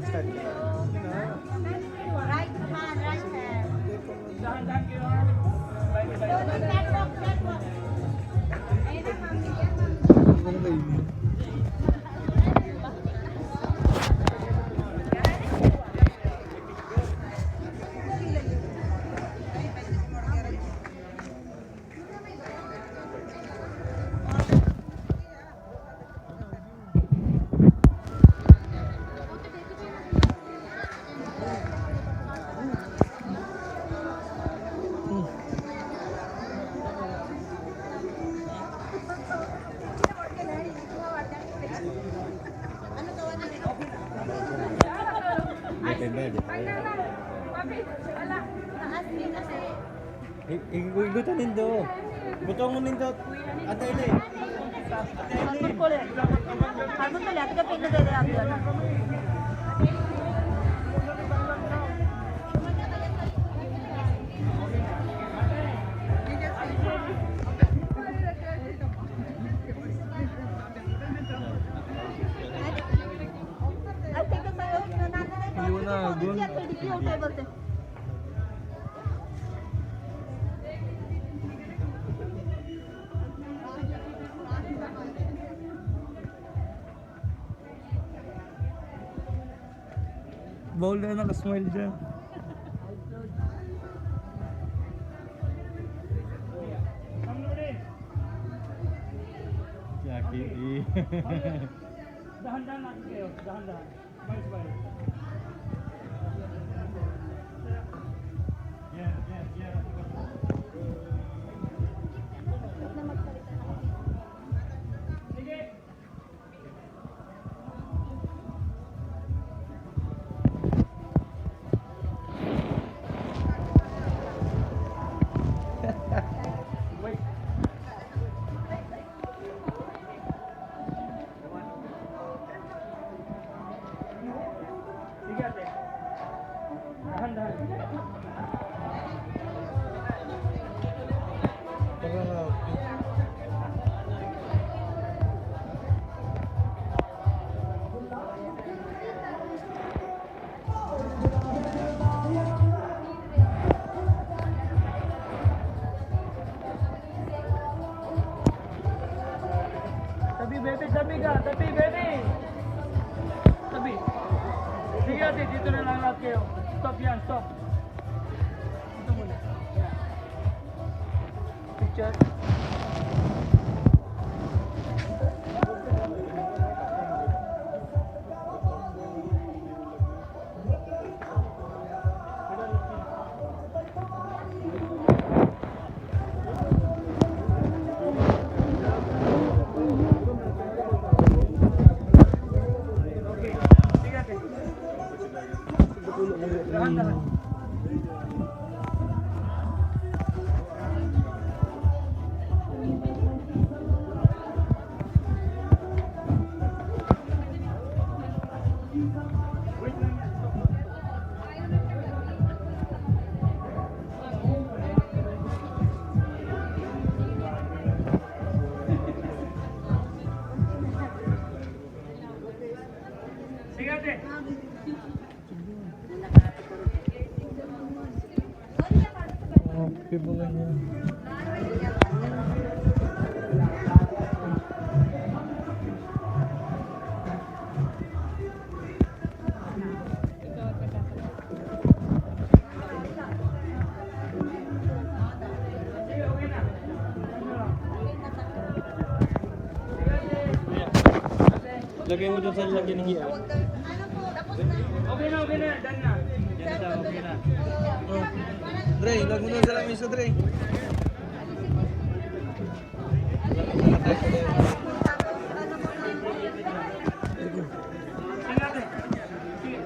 Start ka na. Right hand, right hand. Dahan-dahan kayo ha. Slowly, catwalk, catwalk. Ayun na, ma'am. Yan, ma'am. Ano ba yun? Taas din kasi. Igutan nindo. Butong mo nindo. Ate Ele. Harbor ko rin. Harbor ko rin. Ate ka pinagdali ako yan. Ay, teka tayo. Iwan na, gun. Bawal na nakasmile dyan. Jackie. Dahan-dahan natin kayo. Dahan-dahan. Smile. Yeah. Sige. Wait. Sige ate. Dahan-dahan. Tabi baby, tabi ka. Tabi baby. Tabi. Sige ate, dito na lang lahat kayo. Stop yan, stop. Dito muna. Yeah. Picture. Okay. Sige ate. Dahan-dahan. Wait lang yan. Stop. Sige ate. Okay ba ganyan? Sige, okay na. Lagay mo dun sa lagyan ng hiya. Okay na. Done na. Okay na. Dre, lag mo dun sa lamisa, Dre. Sige ate. Sige.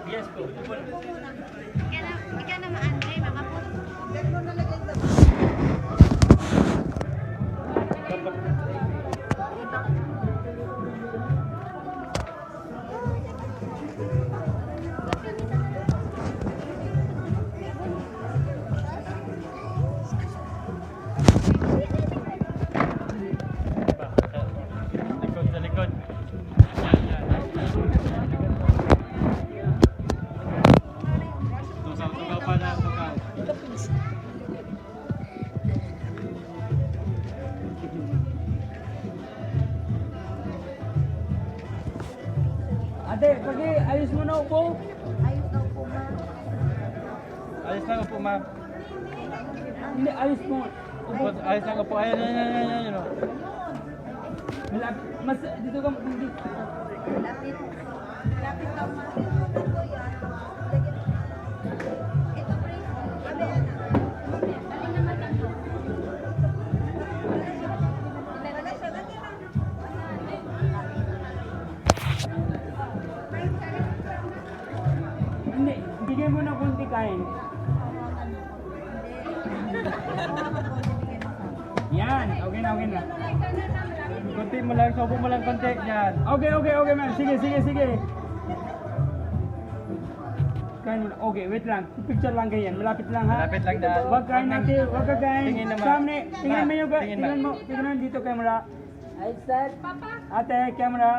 Yes po. Upo na. Ikaw na ma-Andre, makapos. Ate, pagi, ayos mo na upo. Ayos daw po, ma'am. Ayos lang po, ma'am. Hindi, ayos mo. Upo. Ayos lang po. Ayan, ayan, ayan, ayan, ayan. Malapit. Mas, dito ka, hindi. Lapit. Lapit daw, ma'am. Ito po yan. Ito, pre. Sabi, ano? Alin naman lang po? Wala siya, dati lang. Hindi, bigyan mo na konti kain. Yan, okay na, okay na. Kunti mo lang, sobo mo lang konti. Yan. Okay, okay, okay, ma'am. Sige, sige, sige. Kain muna. Okay, wait lang. Picture lang ganyan. Malapit lang, ha? Malapit lang daan. Huwag kain natin, huwag ka kain. Tingin naman. Samne, tingnan mo yung, Tingin tingnan mo, tingnan dito camera. Ay, sir. Ate, camera.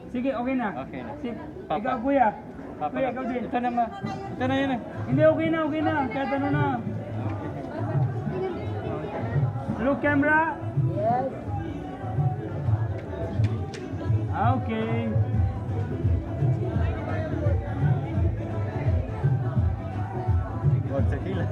Sige, okay na. Okay na. Sige, Papa. ikaw, kuya. Papa. Kuya, ikaw din. Ito na, ma. Ito na yun eh. Hindi, okay na, okay na. Kahit ano na. Look, camera. Yes. Okay. Huwag sa kilay.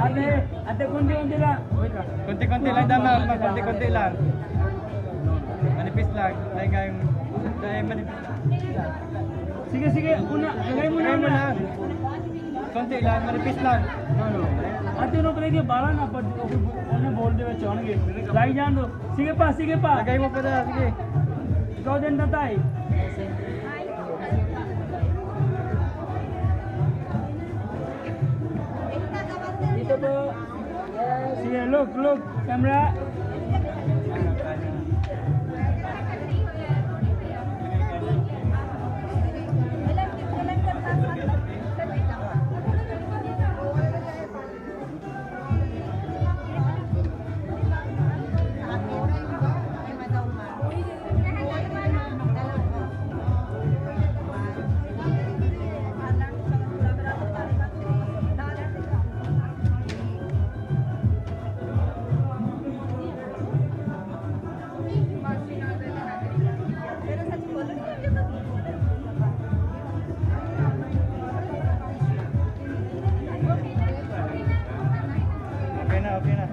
Ate, ate, kundi-kundi lang. Wait lang. Kunti-kunti lang daw, ma'am. Kunti-kunti lang. Manipis lang. Dahil nga yung... Dahil manipis. Sige, sige. Una, lagay mo na. Lagay mo una. lang. Konti lang, manipis lang. Ate, no kaya niya bala na pag ano bol de vecho ano lagi जान दो sige pa Lagay mo pa na, sige. ikaw din tatay dito po sige look camera Okay na, okay na.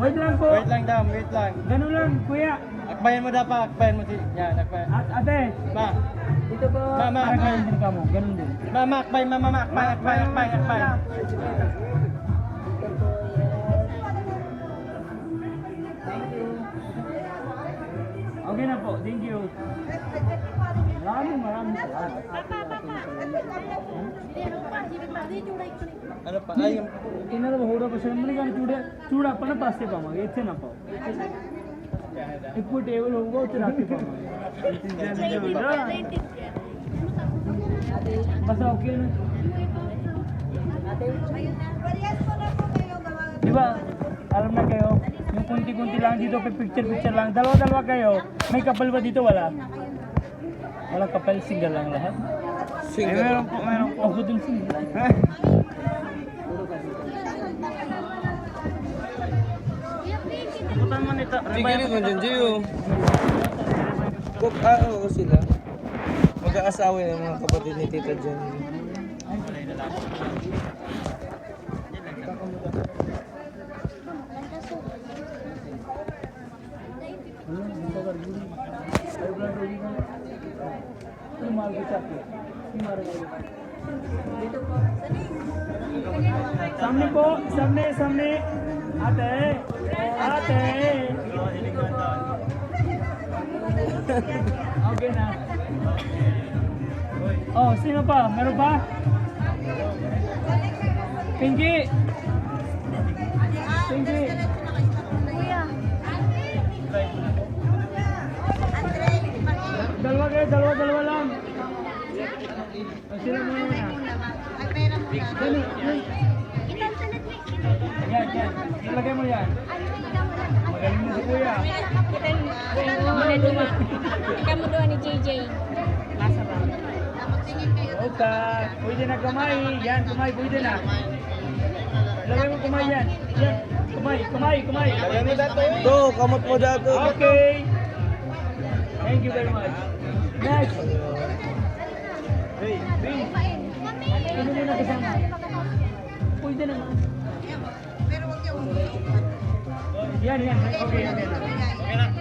wait lang po Wait lang daw, wait lang. ganun lang kuya Akbayan mo dapat, akbayan mo si... Yan, akbayan. ate Ma, dito po Mama, ganun din ka mo ganun din mama, akbayan, mama, akbayan. okay na po thank you maraming salamat Ano pa? Ay, ಏನಾದ್ರು ಹೋಡೋ ಬಸ್ ನಮ್ಮನಿಗೆ ಚೂಡಪ್ಪನ ಪಾಸ್ತೆ ಪಾಮ ಹೆಚ್ಚೇನಪ್ಪ ಇಪ್ಪು ಟೇಬಲ್ ಹೋಗೋ ರಾತ್ರಿ ಪಾಮ basta okay na diba alam na kayo yung kunti-kunti lang dito picture lang dalawa kayo may kapal ba dito wala kapal single lang lahat meron po ako dun single Putan man ito. Tigilid mo dyan, Gio. Oo sila. Mag-aasawa yung mga kapatid ni Tita dyan. सामने po, सामने. Ate. Okay na. Oh, sino pa? Meron pa? Pinky. Kuya. Yan, yan. Ilagay mo yan. Magaling na si kuya. Ikaw mo doon ni JJ. Masa ba? Okay. Pwede na kamay. Yan, kamay. Pwede na. Ilagay mo kamay yan. Yan. Kamay. Do, kamot mo dato. Okay. Thank you very much. Next. Hey. Ano muna kasama? Pwede naman. Yan. Okay. Okay na. Okay. Yan na lang.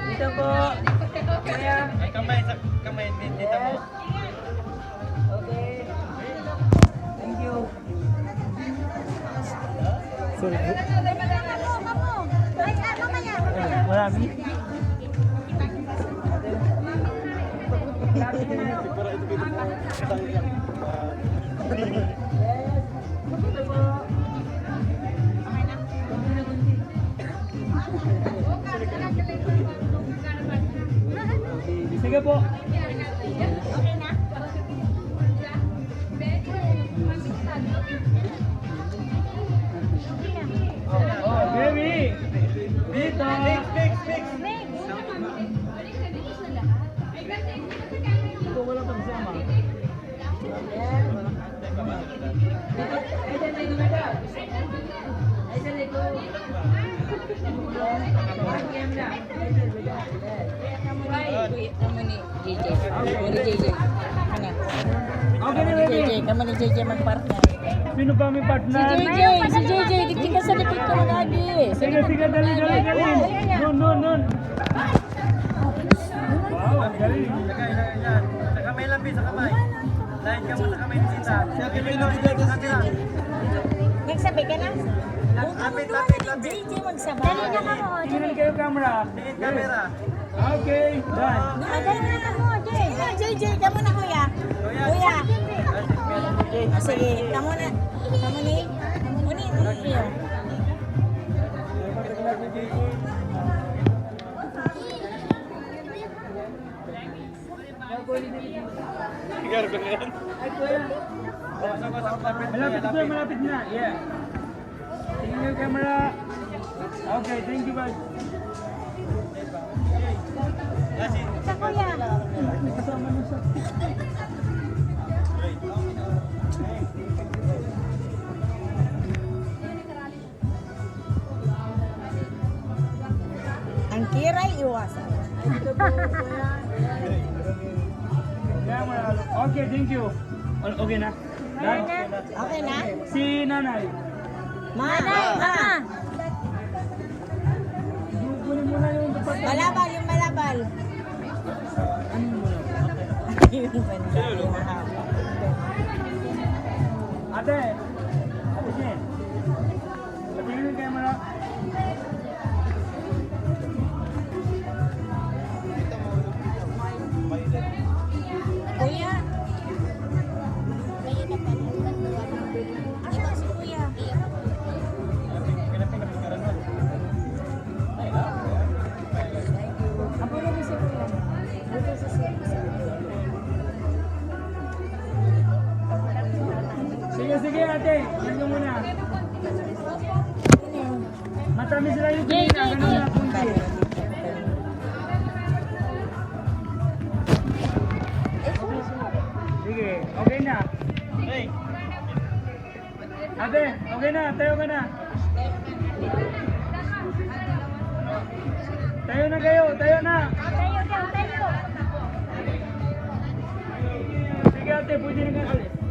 Dito po. Kaya. Kamay, dito mo. Okay. Thank you. Sorry. Marami. Sige po. Oh, baby. Dito. Ito wala pang sama. Kamu ni JJ. Kamu ni JJ. Ano? Okay na, baby. JJ, kamu ni JJ magpartner. Sino ba may Si partner? JJ, dito ka sa likod ko lagi. Sige, dali. Nun. Wow, ang galing. Lagay yan. Sa kamay lang, sa kamay. Lain ka mo sa kamay ni Sita. Siya, Pilipino, dito sa kamera. Nagsabay ka na? Lapit. JJ magsabay. Dali na ka mo, Tingnan kayo camera. Tingin kamera. Okay, done. Dali na mo, JJ, kamu na kuya. Kuya. Sige, kamu ni. Iyo. Malapit na. Yeah. Tingnan kayo camera. Okay, thank you, bye. Sa kuya. Kasama na siya. Ang kiray iwasan. Camera. Okay, thank you. Okay na? Done? Okay na? Si nanay. Mama. Kunin mo na yung dapat. Balabal, yung balabal. Ano mo na? Yung balabal, yung mahaba. Ate Jen. Patingin yung camera. Kuya. Asa si kuya? Apo na si kuya. Dito sa Sige ate. Yan ka muna. Matamis sila yung kunin na. Ganun na punti. Sige, okay na. Ate, okay na. Tayo ka na. Tayo na kayo. Tayo na. Tayo. Sige ate, pwede na kayo alis.